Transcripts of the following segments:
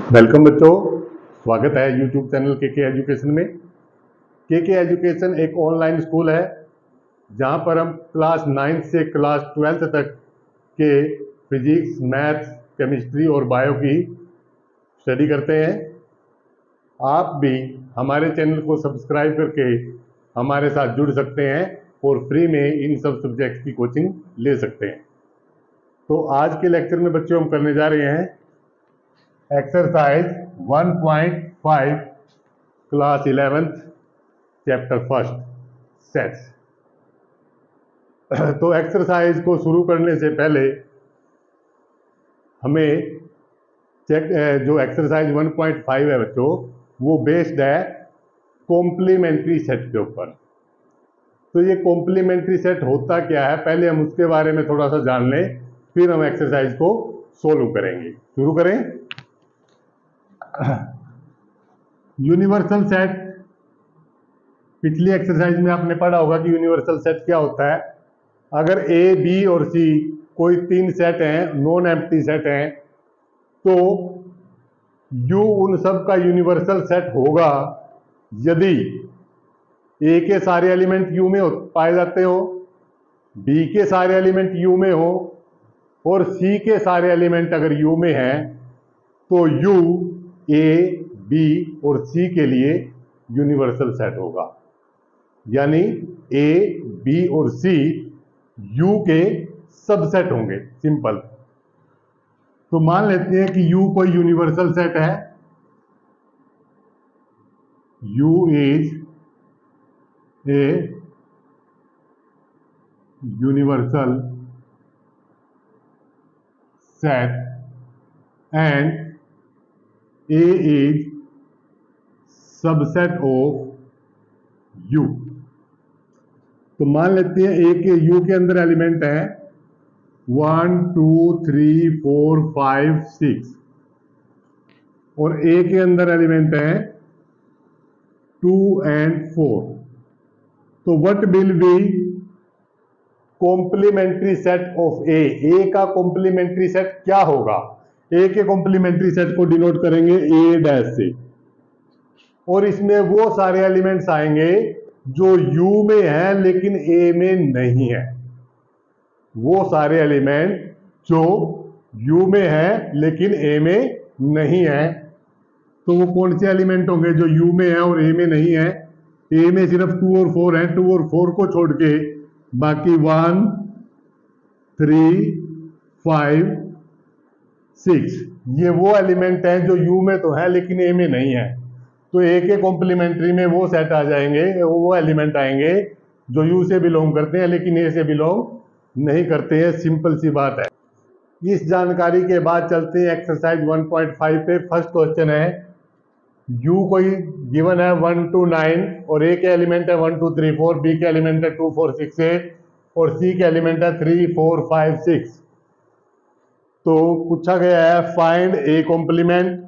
Welcome बच्चों, स्वागत है यूट्यूब चैनल के एजुकेशन में। के एजुकेशन एक ऑनलाइन स्कूल है जहां पर हम क्लास 9 से क्लास 12 तक के फिजिक्स, मैथ्स, केमिस्ट्री और बायो की स्टडी करते हैं। आप भी हमारे चैनल को सब्सक्राइब करके हमारे साथ जुड़ सकते हैं और फ्री में इन सब सब्जेक्ट्स की कोचिंग ले सकते हैं। तो आज के लेक्चर में बच्चों हम करने जा रहे हैं exercise 1.5 class 11th chapter first sets. तो एक्सरसाइज को शुरू करने से पहले हमें जो एक्सरसाइज 1.5 है बच्चों, वो बेस्ड है कॉम्प्लीमेंट्री सेट के ऊपर। तो ये कॉम्प्लीमेंट्री सेट होता क्या है, पहले हम उसके बारे में थोड़ा सा जान लें, फिर हम एक्सरसाइज को सोल्व करेंगे। शुरू करें। यूनिवर्सल सेट, पिछली एक्सरसाइज में आपने पढ़ा होगा कि यूनिवर्सल सेट क्या होता है। अगर ए, बी और सी कोई तीन सेट हैं, नॉन एम्प्टी सेट हैं, तो यू उन सब का यूनिवर्सल सेट होगा यदि ए के सारे एलिमेंट यू में पाए जाते हो, बी के सारे एलिमेंट यू में हो और सी के सारे एलिमेंट अगर यू में हैं, तो यू ए, बी और सी के लिए यूनिवर्सल सेट होगा। यानी ए, बी और सी यू के सबसेट होंगे। सिंपल। तो मान लेते हैं कि यू कोई यूनिवर्सल सेट है। You is a universal set and A is subset of you. तो मान लेते हैं ए के यू के अंदर एलिमेंट है 1 2 3 4 5 6 और ए के अंदर एलिमेंट है 2 and 4। तो what will be complementary set of A. A का कॉम्प्लीमेंट्री सेट क्या होगा? ए के कॉम्प्लीमेंट्री सेट को डिनोट करेंगे ए डैश से, और इसमें वो सारे एलिमेंट्स आएंगे जो यू में है लेकिन ए में नहीं है। वो सारे एलिमेंट जो यू में है लेकिन ए में नहीं है। तो वो कौन से एलिमेंट होंगे जो यू में है और ए में नहीं है? ए में सिर्फ 2 और 4 है। 2 और 4 को छोड़ के बाकी 1 3 5 6 ये वो एलिमेंट हैं जो यू में तो है लेकिन ए में नहीं है। तो ए के कॉम्प्लीमेंट्री में वो सेट आ जाएंगे, वो एलिमेंट आएंगे जो यू से बिलोंग करते हैं लेकिन ए से बिलोंग नहीं करते हैं। सिंपल सी बात है। इस जानकारी के बाद चलते हैं एक्सरसाइज 1.5 पे। फर्स्ट क्वेश्चन है, यू कोई गिवन है 1 to 9 और ए के एलिमेंट है 1 2 3 4, बी के एलिमेंट है 2 4 6 8 और सी के एलिमेंट है 3 4 5 6। तो पूछा गया है find A complement,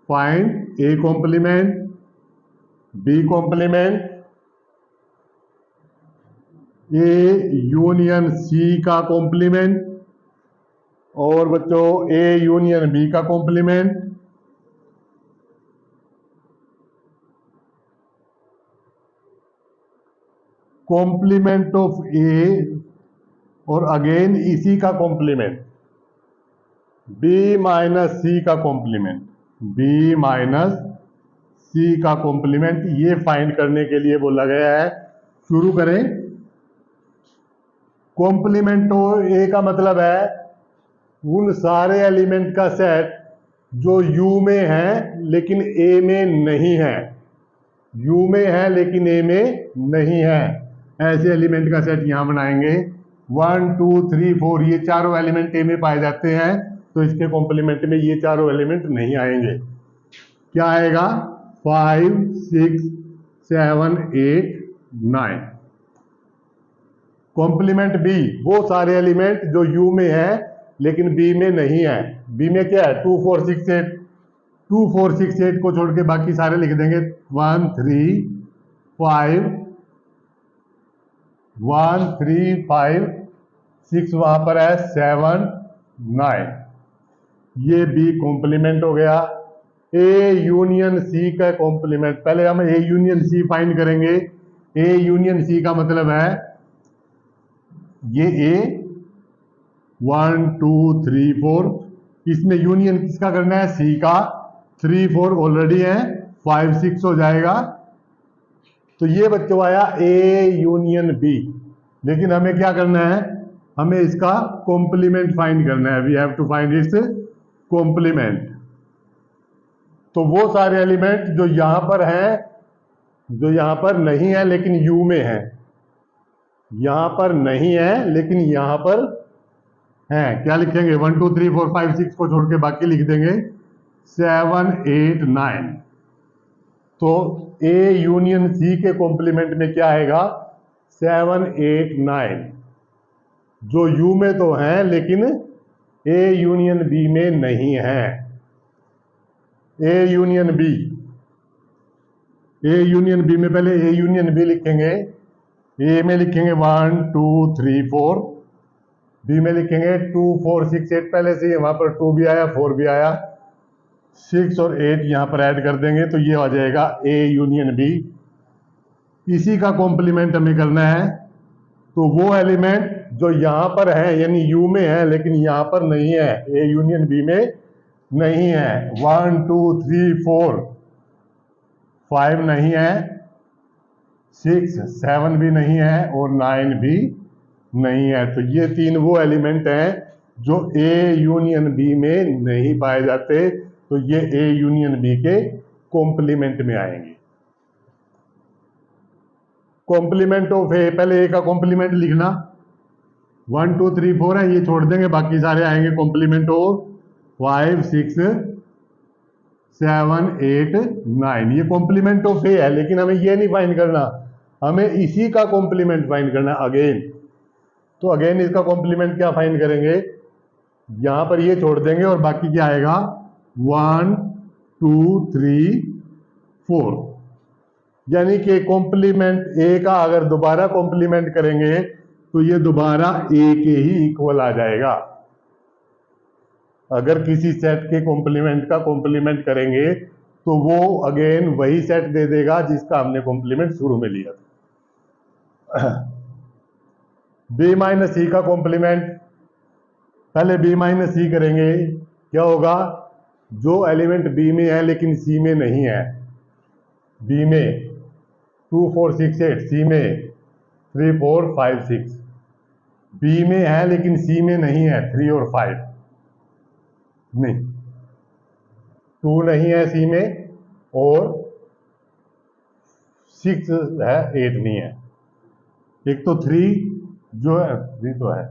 find A complement, B complement, A union C का कॉम्प्लीमेंट और बच्चों ए यूनियन बी का कॉम्प्लीमेंट, कॉम्प्लीमेंट ऑफ ए और अगेन इसी का कॉम्प्लीमेंट, बी माइनस सी का कॉम्प्लीमेंट, बी माइनस सी का कॉम्प्लीमेंट, ये फाइंड करने के लिए बोला गया है। शुरू करें। कॉम्प्लीमेंट ऑफ ए का मतलब है उन सारे एलिमेंट का सेट जो यू में है लेकिन ए में नहीं है। यू में है लेकिन ए में नहीं है, ऐसे एलिमेंट का सेट यहां बनाएंगे। 1 2 3 4 ये चारों एलिमेंट ए में पाए जाते हैं, तो इसके कॉम्प्लीमेंट में ये चारों एलिमेंट नहीं आएंगे। क्या आएगा? 5 6 7 8 9। कॉम्प्लीमेंट बी, वो सारे एलिमेंट जो यू में है लेकिन बी में नहीं है। बी में क्या है? 2 4 6 8। 2 4 6 8 को छोड़ के बाकी सारे लिख देंगे। 1 3 5 1 3 5 6 वहां पर है 7 9। ये बी कॉम्प्लीमेंट हो गया। ए यूनियन सी का कॉम्प्लीमेंट, पहले हम ए यूनियन सी फाइंड करेंगे। ए यूनियन सी का मतलब है ये ए 1 2 3 4, इसमें यूनियन किसका करना है, सी का। 3 4 ऑलरेडी है, 5 6 हो जाएगा। तो ये बच्चों आया ए यूनियन बी। लेकिन हमें क्या करना है, हमें इसका कॉम्प्लीमेंट फाइंड करना है। We have to find its complement. तो वो सारे एलिमेंट जो यहां पर हैं, जो यहां पर नहीं है लेकिन यू में है, यहां पर नहीं है लेकिन यहां पर है, क्या लिखेंगे, 1 2 3 4 5 6 को छोड़ के बाकी लिख देंगे 7 8 9। तो ए यूनियन सी के कॉम्प्लीमेंट में क्या आएगा, 7 8 9, जो यू में तो है लेकिन ए यूनियन बी में नहीं है। A union B, A union B में पहले ए यूनियन बी लिखेंगे। ए में लिखेंगे 1 2 3 4, बी में लिखेंगे 2 4 6 8, पहले से वहां पर 2 भी आया 4 भी आया, 6 और 8 यहां पर ऐड कर देंगे तो ये आ जाएगा ए यूनियन बी। इसी का कॉम्प्लीमेंट हमें करना है। तो वो एलिमेंट जो यहां पर है यानी यू में है लेकिन यहां पर नहीं है, ए यूनियन बी में नहीं है, 1 2 3 4 5 नहीं है, 6 7 भी नहीं है और 9 भी नहीं है। तो ये तीन वो एलिमेंट हैं जो ए यूनियन बी में नहीं पाए जाते, तो ये ए यूनियन बी के कॉम्प्लीमेंट में आएंगे। कॉम्प्लीमेंट ऑफ ए, पहले ए का कॉम्प्लीमेंट लिखना, 1 2 3 4 है, ये छोड़ देंगे, बाकी सारे आएंगे कॉम्प्लीमेंट ऑफ 5 6 7 8 9। ये कॉम्प्लीमेंट ऑफ ए है, लेकिन हमें ये नहीं फाइंड करना, हमें इसी का कॉम्प्लीमेंट फाइंड करना है अगेन। तो अगेन इसका कॉम्प्लीमेंट क्या फाइंड करेंगे, यहां पर ये छोड़ देंगे और बाकी क्या आएगा 1 2 3 4, यानी कि कॉम्प्लीमेंट ए का अगर दोबारा कॉम्प्लीमेंट करेंगे तो ये दोबारा ए के ही इक्वल आ जाएगा। अगर किसी सेट के कॉम्प्लीमेंट का कॉम्प्लीमेंट करेंगे तो वो अगेन वही सेट दे देगा जिसका हमने कॉम्प्लीमेंट शुरू में लिया था। बी माइनस सी का कॉम्प्लीमेंट, पहले बी माइनस सी करेंगे, क्या होगा, जो एलिमेंट बी में है लेकिन सी में नहीं है, बी में 2 4 6 8, सी में 3 4 5 6, बी में है लेकिन सी में नहीं है 3 और 5 नहीं, 2 नहीं है सी में और 6 है 8 नहीं है। एक तो 3 जो है 3 तो है,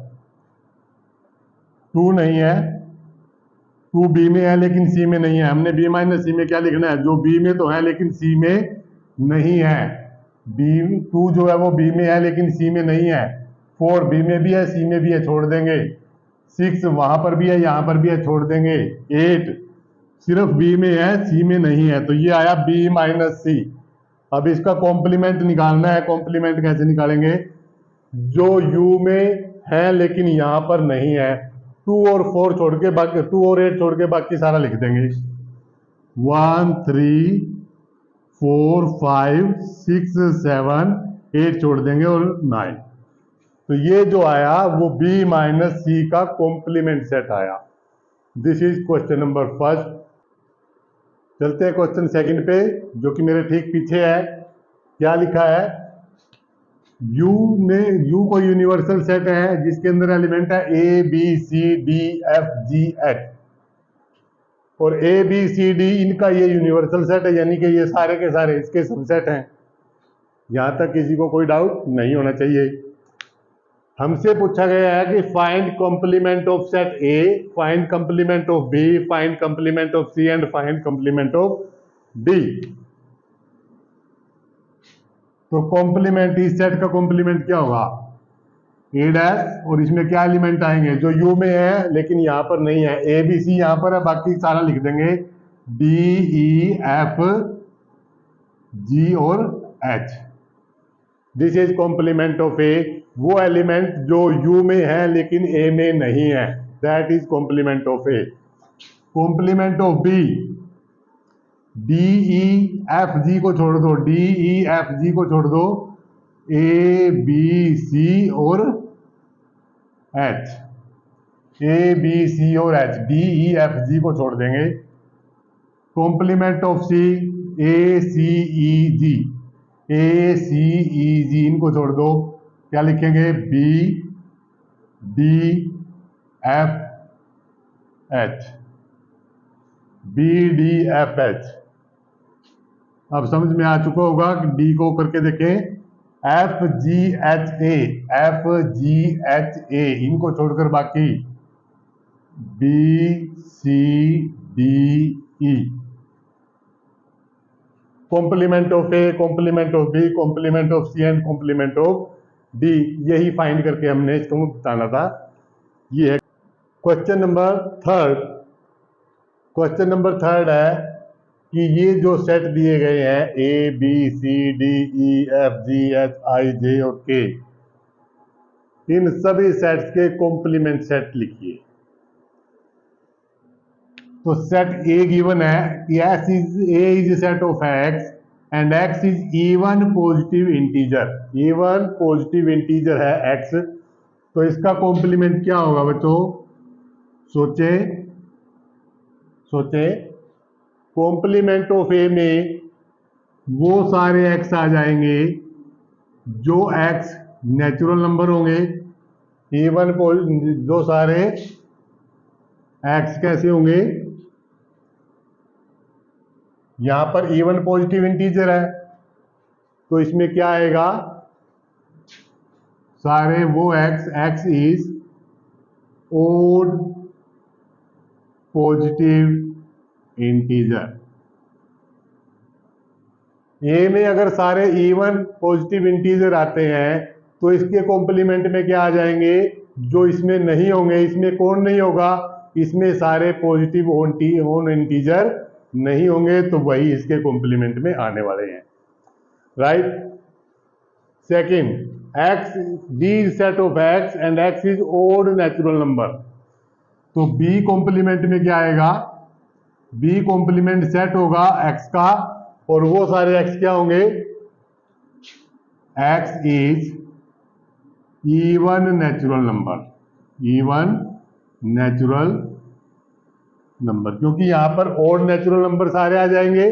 2 नहीं है, 2 बी में है लेकिन सी में नहीं है। हमने बी माइनस सी में क्या लिखना है, जो बी में तो है लेकिन सी में नहीं है। बी 2 जो है वो बी में है लेकिन सी में नहीं है, 4 बी में भी है सी में भी है, छोड़ देंगे, 6 वहां पर भी है यहां पर भी है, छोड़ देंगे, 8 सिर्फ बी में है सी में नहीं है। तो ये आया बी माइनस सी। अब इसका कॉम्प्लीमेंट निकालना है। कॉम्प्लीमेंट कैसे निकालेंगे, जो यू में है लेकिन यहां पर नहीं है, 2 और 4 छोड़ के बाकी, 2 और 8 छोड़ के बाकी सारा लिख देंगे, 1 3 4 5 6 7 8 छोड़ देंगे और 9। तो ये जो आया वो बी माइनस सी का कॉम्प्लीमेंट सेट आया। This is question number first. चलते हैं क्वेश्चन सेकंड पे, जो कि मेरे ठीक पीछे है। क्या लिखा है, यू में, यू कोई यूनिवर्सल सेट है जिसके अंदर एलिमेंट है A B C D F G H, और ए बी सी डी इनका ये यूनिवर्सल सेट है, यानी कि ये सारे के सारे इसके सबसेट हैं। यहां तक किसी को कोई डाउट नहीं होना चाहिए। हमसे पूछा गया है कि find complement of set A, find complement of B, find complement of C and find complement of D. तो कॉम्प्लीमेंट, इस सेट का कॉम्प्लीमेंट क्या होगा, ए डैश, और इसमें क्या एलिमेंट आएंगे, जो यू में है लेकिन यहां पर नहीं है, ए बी सी यहां पर है, बाकी सारा लिख देंगे, डी ई एफ जी और H. This is complement of A. वो एलिमेंट जो यू में है लेकिन ए में नहीं है, that is complement of A. Complement of B, D E F G को छोड़ दो, डी ई एफ जी को छोड़ दो, ए बी सी और एच, ए बी सी और H, D E F G को छोड़ देंगे। कॉम्प्लीमेंट ऑफ सी, ए सी ई जी, ए सी ई जी इनको छोड़ दो, क्या लिखेंगे, B D F H, B D F H. अब समझ में आ चुका होगा कि डी को करके देखें, F G H A, F G H A इनको छोड़कर बाकी B C D E. Complement of A, complement of B, complement of C and complement of D, यही फाइंड करके हमने इसको बताना था। ये है question number third. Question number third है कि ये जो सेट दिए गए हैं A B C D E F G H I J और के, इन सभी सेट्स के कॉम्प्लीमेंट सेट लिखिए। तो सेट ए गिवन है कि S is a is set of X and X is even positive integer, even positive integer है x, तो इसका कॉम्प्लीमेंट क्या होगा बच्चों, सोचे सोचे। कॉम्प्लीमेंट ऑफ ए में वो सारे एक्स आ जाएंगे जो एक्स नेचुरल नंबर होंगे, इवन जो सारे एक्स कैसे होंगे, यहां पर इवन पॉजिटिव इंटीजर है तो इसमें क्या आएगा, सारे वो X, X is odd positive integer. A में अगर सारे इवन पॉजिटिव इंटीजर आते हैं तो इसके कॉम्प्लीमेंट में क्या आ जाएंगे, जो इसमें नहीं होंगे। इसमें कौन नहीं होगा, इसमें सारे पॉजिटिव ओन इंटीजर नहीं होंगे, तो वही इसके कॉम्प्लीमेंट में आने वाले हैं, right. Second, X B set of X and X is odd natural number, तो बी कॉम्प्लीमेंट में क्या आएगा, बी कॉम्प्लीमेंट सेट होगा एक्स का और वो सारे एक्स क्या होंगे, X is even natural number, even natural number, क्योंकि यहां पर ओड नेचुरल नंबर सारे आ जाएंगे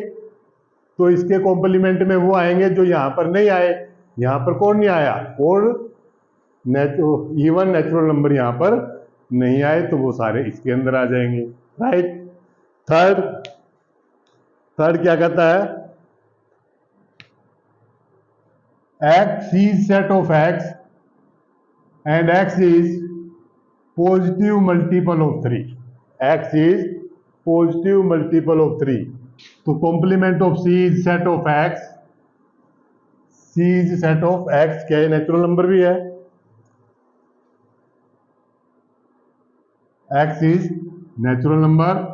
तो इसके कॉम्प्लीमेंट में वो आएंगे जो यहां पर नहीं आए। यहां पर कौन नहीं आया, ओड इवन नेचुरल नंबर यहां पर नहीं आए तो वो सारे इसके अंदर आ जाएंगे, राइट। थर्ड क्या कहता है, X is set of X and X is positive multiple of 3, X is positive multiple of 3, तो complement of C is set of X, C is set of X, क्या है, नेचुरल नंबर भी है, X is natural number,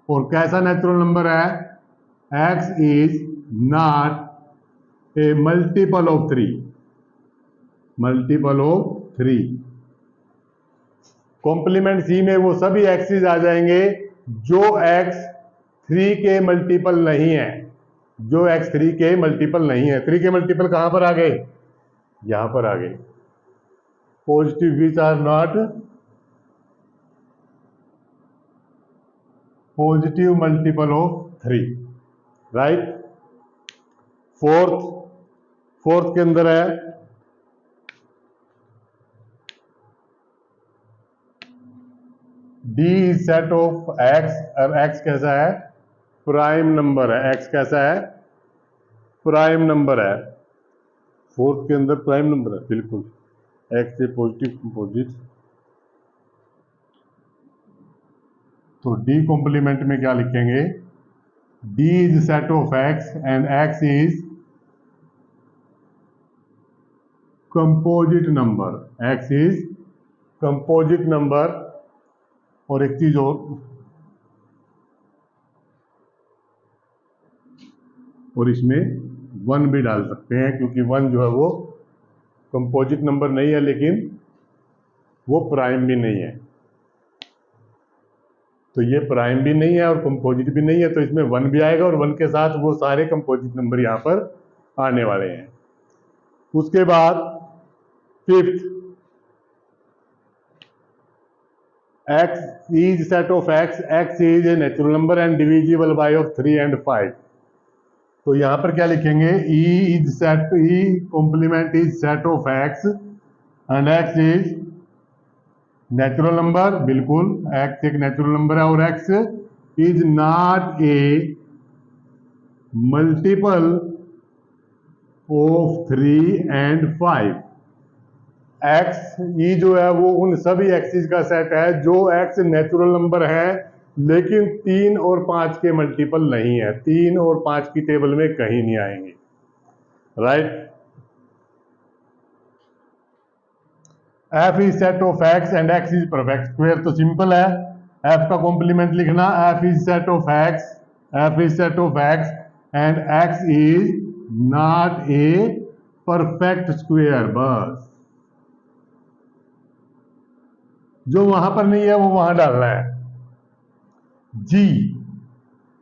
और कैसा natural number है, X is not a multiple of 3, multiple of 3। Complement C में वो सभी एक्सिस आ जाएंगे जो एक्स 3 के मल्टीपल नहीं है, जो एक्स 3 के मल्टीपल नहीं है। 3 के मल्टीपल कहां पर आ गए, यहां पर आ गए, positive which are not positive multiple of 3, right. Fourth के अंदर है डी सेट ऑफ एक्स, और एक्स कैसा है, प्राइम नंबर है, एक्स कैसा है, प्राइम नंबर है। फोर्थ के अंदर प्राइम नंबर है, बिल्कुल, एक्स से पॉजिटिव कंपोजिट। तो डी कॉम्प्लीमेंट में क्या लिखेंगे, D is set of X and X is composite number, x is composite number. और एक चीज और इसमें 1 भी डाल सकते हैं, क्योंकि 1 जो है वो कंपोजिट नंबर नहीं है लेकिन वो प्राइम भी नहीं है। तो ये प्राइम भी नहीं है और कंपोजिट भी नहीं है, तो इसमें 1 भी आएगा और 1 के साथ वो सारे कंपोजिट नंबर यहाँ पर आने वाले हैं। उसके बाद fifth, x is set of x is a natural number and divisible by of 3 and 5। तो यहां पर क्या लिखेंगे, E complement is set of x and x is natural number, बिल्कुल x एक नेचुरल नंबर है और x is not a multiple of 3 and 5। x ई जो है वो उन सभी एक्सिस का सेट है जो x नेचुरल नंबर है लेकिन 3 और 5 के मल्टीपल नहीं है, 3 और 5 की टेबल में कहीं नहीं आएंगे, right. f is set of x and x is perfect square, तो सिंपल है f का कॉम्प्लीमेंट लिखना, f is set of x and x is not a perfect square. बस जो वहां पर नहीं है वो वहां डालना है। g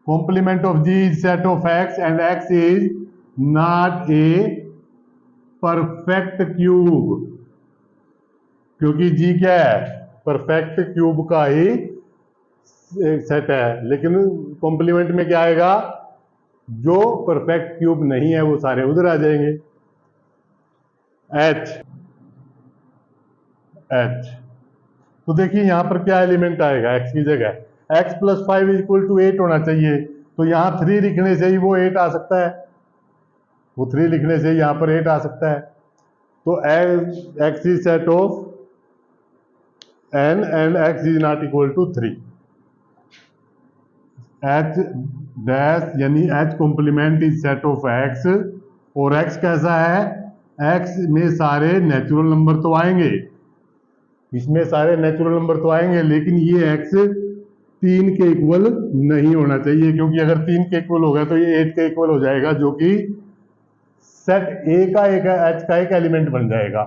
complement of g is set of x and x is not a perfect cube, क्योंकि g क्या है, परफेक्ट क्यूब का ही सेट है, लेकिन कॉम्प्लीमेंट में क्या आएगा, जो परफेक्ट क्यूब नहीं है वो सारे उधर आ जाएंगे। h तो देखिए यहां पर क्या एलिमेंट आएगा x की जगह, x + 5 = 8 होना चाहिए, तो यहां 3 लिखने से ही वो 8 आ सकता है, वो 3 लिखने से यहां पर 8 आ सकता है। तो x इज सेट ऑफ n and x is not equal to 3। h dash यानी h complement is set of x और x कैसा है, x में सारे नेचुरल नंबर तो आएंगे, इसमें सारे नेचुरल नंबर तो आएंगे लेकिन ये x 3 के इक्वल नहीं होना चाहिए, क्योंकि अगर 3 के इक्वल होगा तो ये 8 के इक्वल हो जाएगा, जो कि सेट A का h का एक एलिमेंट बन जाएगा।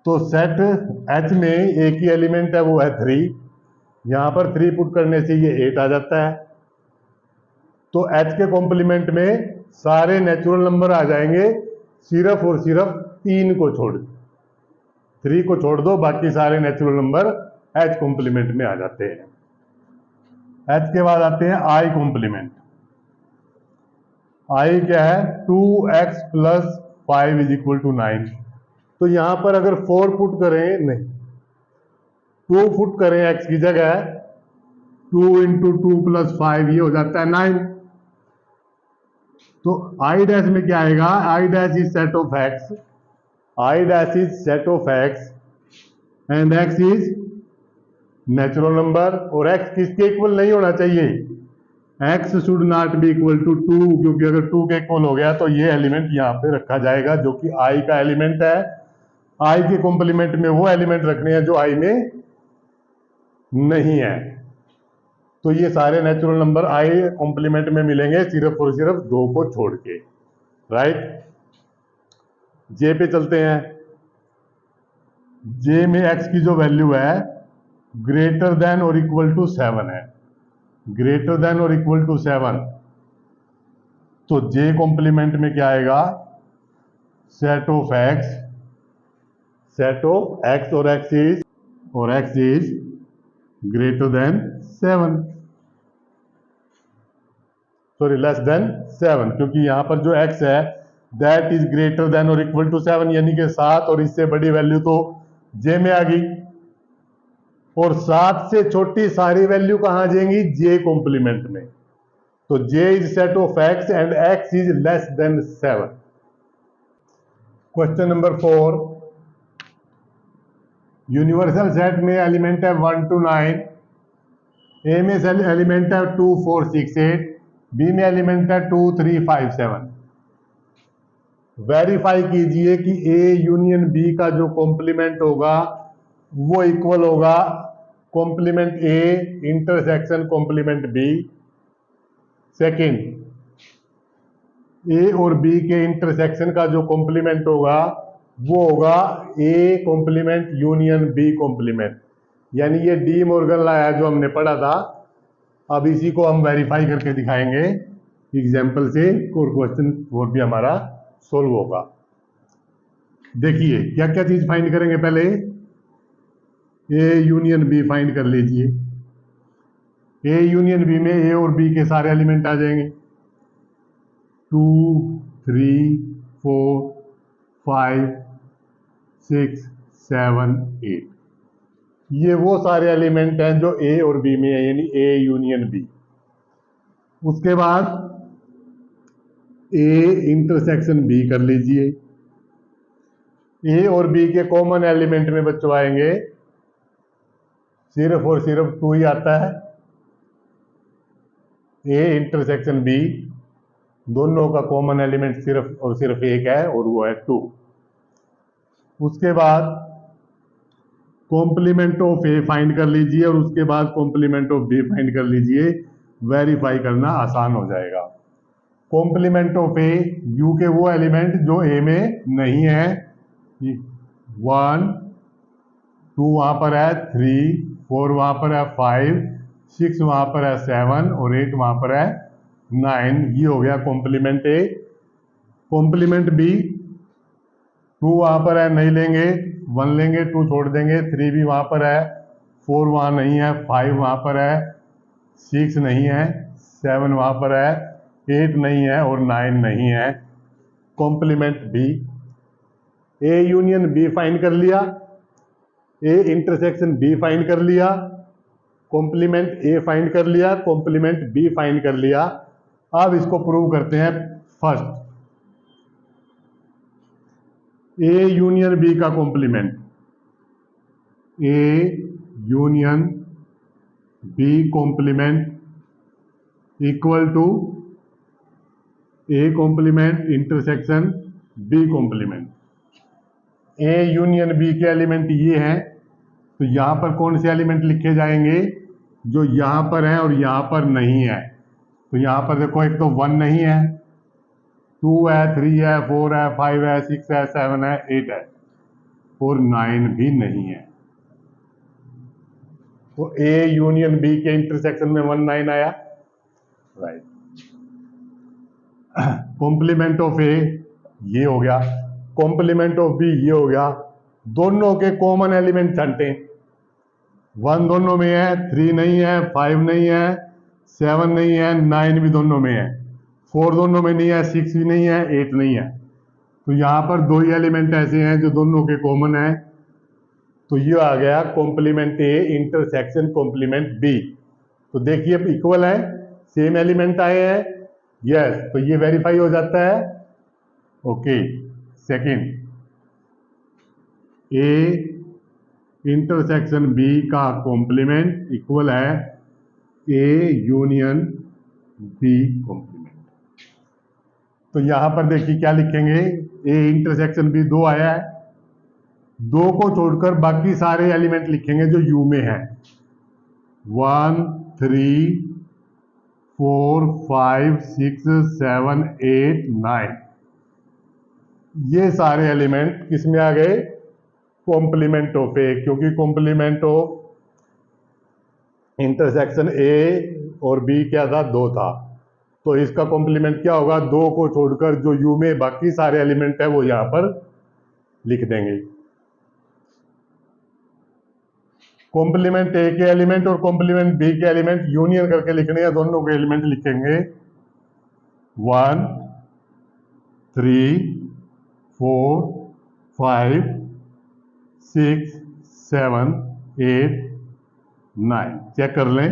तो सेट H में एक ही एलिमेंट है, वो है 3, यहां पर 3 पुट करने से ये 8 आ जाता है। तो H के कॉम्प्लीमेंट में सारे नेचुरल नंबर आ जाएंगे, सिर्फ और सिर्फ 3 को छोड़, 3 को छोड़ दो, बाकी सारे नेचुरल नंबर H कॉम्प्लीमेंट में आ जाते हैं। H के बाद आते हैं I कॉम्प्लीमेंट। I क्या है, 2x + 5 = 9। तो यहां पर अगर 4 पुट करें, नहीं 2 पुट करें x की जगह, 2 × 2 + 5 ये हो जाता है 9। तो i डैश में क्या आएगा, i dash is set of x, i dash is set of x and x is natural number, और x किसके इक्वल नहीं होना चाहिए, x should not be equal to 2, क्योंकि अगर 2 के इक्वल हो गया तो ये एलिमेंट यहाँ पे रखा जाएगा जो कि i का एलिमेंट है। i के कॉम्प्लीमेंट में वो एलिमेंट रखने हैं जो i में नहीं है। तो ये सारे नेचुरल नंबर i कॉम्प्लीमेंट में मिलेंगे, सिर्फ और सिर्फ 2 को छोड़ के, राइट। j पे चलते हैं। j में x की जो वैल्यू है ग्रेटर देन और इक्वल टू 7 है, ग्रेटर देन और इक्वल टू 7, तो j कॉम्प्लीमेंट में क्या आएगा, set of x, set of x और x is greater than 7, sorry less than 7, क्योंकि यहां पर जो x है दैट इज ग्रेटर देन और इक्वल टू 7, यानी कि 7 और इससे बड़ी वैल्यू तो j में आ गई, और 7 से छोटी सारी वैल्यू कहां आ जाएंगी, j कॉम्प्लीमेंट में। तो j is set of x and x is less than 7। Question number 4, universal set में एलिमेंट है 1 to 9, ए में एलिमेंट है 2 4 6 8, बी में एलिमेंट है 2 3 5 7। वेरीफाई कीजिए कि ए यूनियन बी का जो कॉम्प्लीमेंट होगा वो इक्वल होगा complement A intersection complement B. Second, A और बी के इंटरसेक्शन का जो कॉम्प्लीमेंट होगा वो होगा A complement union B complement. यानी ये डी मॉर्गन लॉ है जो हमने पढ़ा था। अब इसी को हम वेरीफाई करके दिखाएंगे एग्जाम्पल से, और क्वेश्चन 4 भी हमारा सोल्व होगा। देखिए क्या क्या चीज फाइंड करेंगे, पहले ए यूनियन बी फाइंड कर लीजिए। ए यूनियन बी में ए और बी के सारे एलिमेंट आ जाएंगे, 2 3 4 5 6 7 8। ये वो सारे एलिमेंट हैं जो ए और बी में है, यानी ए यूनियन बी। उसके बाद ए इंटरसेक्शन बी कर लीजिए। ए और बी के कॉमन एलिमेंट में बच्चों आएंगे सिर्फ और सिर्फ 2 ही आता है। ए इंटरसेक्शन बी, दोनों का कॉमन एलिमेंट सिर्फ और सिर्फ एक है और वो है 2। उसके बाद कॉम्प्लीमेंट ऑफ ए फाइंड कर लीजिए और उसके बाद कॉम्प्लीमेंट ऑफ बी फाइंड कर लीजिए, वेरीफाई करना आसान हो जाएगा। कॉम्प्लीमेंट ऑफ ए, यू के वो एलिमेंट जो ए में नहीं है, 1 2 वहां पर है, 3 4 वहां पर है, 5 6 वहां पर है, 7 और 8 वहां पर है, 9। ये हो गया कॉम्प्लीमेंट ए। कॉम्प्लीमेंट बी, 2 वहां पर है, नहीं लेंगे, 1 लेंगे, 2 छोड़ देंगे, 3 भी वहां पर है, 4 वहां नहीं है, 5 वहां पर है, 6 नहीं है, 7 वहां पर है, 8 नहीं है और 9 नहीं है। Complement B, A union B find कर लिया, ए इंटरसेक्शन बी फाइंड कर लिया, कॉम्प्लीमेंट ए फाइंड कर लिया, कॉम्प्लीमेंट बी फाइंड कर लिया। अब इसको प्रूव करते हैं। फर्स्ट, ए यूनियन बी का complement, A union B complement equal to A complement intersection B complement. A union B के एलिमेंट ये हैं, तो यहां पर कौन से एलिमेंट लिखे जाएंगे, जो यहां पर है और यहां पर नहीं है। तो यहां पर देखो, एक तो 1 नहीं है, 2 है, 3 है, 4 है, 5 है, 6 है, 7 है, 8 है और 9 भी नहीं है। तो ए यूनियन बी के इंटरसेक्शन में 1 9 आया, राइट। कॉम्प्लीमेंट ऑफ ए ये हो गया, कॉम्प्लीमेंट ऑफ बी ये हो गया। दोनों के कॉमन एलिमेंट छंटे, 1 दोनों में है, 3 नहीं है, 5 नहीं है, 7 नहीं है, 9 भी दोनों में है, 4 दोनों में नहीं है, 6 भी नहीं है, 8 नहीं है। तो यहां पर 2 ही एलिमेंट ऐसे हैं जो दोनों के कॉमन है। तो ये आ गया complement A intersection complement B. तो देखिए इक्वल है, सेम एलिमेंट आए हैं, यस, तो ये वेरीफाई हो जाता है। Okay, second, A intersection B का कॉम्प्लीमेंट इक्वल है ए यूनियन बी कॉम्प्लीमेंट। तो यहां पर देखिए क्या लिखेंगे, ए इंटरसेक्शन बी 2 आया है, 2 को छोड़कर बाकी सारे एलिमेंट लिखेंगे जो यू में है, 1 3 4 5 6 7 8 9। ये सारे एलिमेंट किस में आ गए, कॉम्प्लीमेंट ऑफ ए, क्योंकि कॉम्प्लीमेंट ऑफ इंटरसेक्शन ए और बी क्या था, 2 था। तो इसका कॉम्प्लीमेंट क्या होगा, 2 को छोड़कर जो यू में बाकी सारे एलिमेंट है वो यहां पर लिख देंगे। कॉम्प्लीमेंट ए के एलिमेंट और कॉम्प्लीमेंट बी के एलिमेंट यूनियन करके लिखने हैं, दोनों के एलिमेंट लिखेंगे 1 3 4 5 6 7 8 9। चेक कर लें,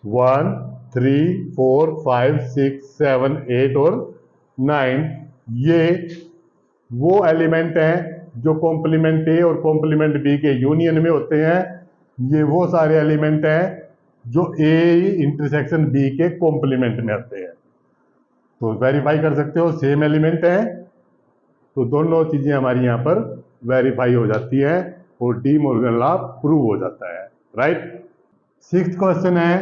1 3 4 5 6 7 8 और 9, ये वो एलिमेंट हैं जो कॉम्प्लीमेंट ए और कॉम्प्लीमेंट बी के यूनियन में होते हैं। ये वो सारे एलिमेंट हैं जो ए इंटरसेक्शन बी के कॉम्प्लीमेंट में आते हैं। तो वेरीफाई कर सकते हो, सेम एलिमेंट है, तो दोनों चीजें हमारी यहाँ पर वेरीफाई हो जाती है और डी मॉर्गन लॉ प्रूव हो जाता है, राइट। 6th क्वेश्चन है,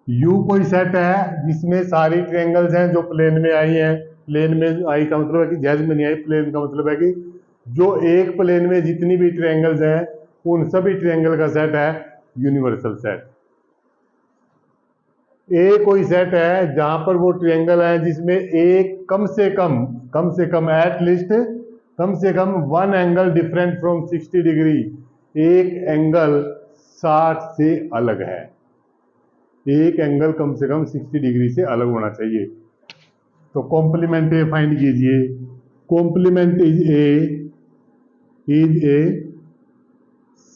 यू कोई सेट है जिसमें सारी ट्रायंगल्स हैं जो प्लेन में आई हैं। प्लेन में आई का मतलब है कि जैज में नहीं आई, प्लेन का मतलब है कि जो एक प्लेन में जितनी भी ट्रायंगल्स हैं उन सभी ट्रायंगल का सेट है यूनिवर्सल सेट। ए कोई सेट है जहां पर वो ट्रायंगल है जिसमें एक कम से कम एट लीस्ट कम से कम one angle different from 60 degree, एक एंगल 60 से अलग है, एक एंगल कम से कम 60 डिग्री से अलग होना चाहिए। तो कॉम्प्लीमेंट ए फाइंड कीजिए। Complement is a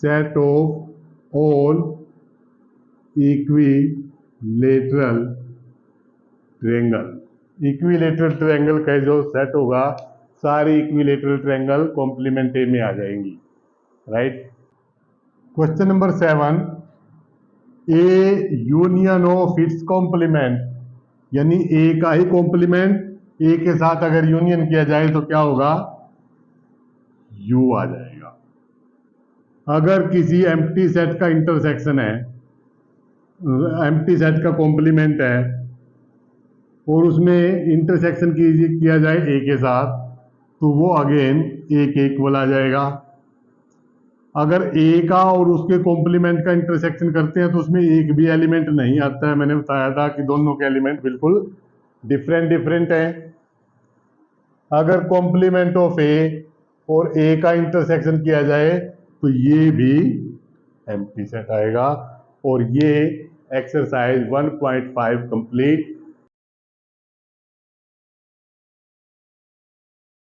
set of all equilateral triangle. Equilateral triangle का जो सेट होगा, सारी इक्विलेटरल ट्रायंगल कॉम्प्लीमेंट ए में आ जाएंगी, right. Question number 7, A union of its complement, यानी ए का ही कॉम्प्लीमेंट ए के साथ अगर यूनियन किया जाए तो क्या होगा, यू आ जाएगा। अगर किसी एम्प्टी सेट का इंटरसेक्शन है, एम्प्टी सेट का कॉम्प्लीमेंट है और उसमें इंटरसेक्शन किया जाए ए के साथ, तो वो अगेन ए के इक्वल आ जाएगा। अगर ए का और उसके कॉम्प्लीमेंट का इंटरसेक्शन करते हैं तो उसमें एक भी एलिमेंट नहीं आता है। मैंने बताया था कि दोनों के एलिमेंट बिल्कुल डिफरेंट हैं। अगर कॉम्प्लीमेंट ऑफ ए और ए का इंटरसेक्शन किया जाए तो ये भी एम्प्टी सेट आएगा। और ये एक्सरसाइज 1.5 कंप्लीट।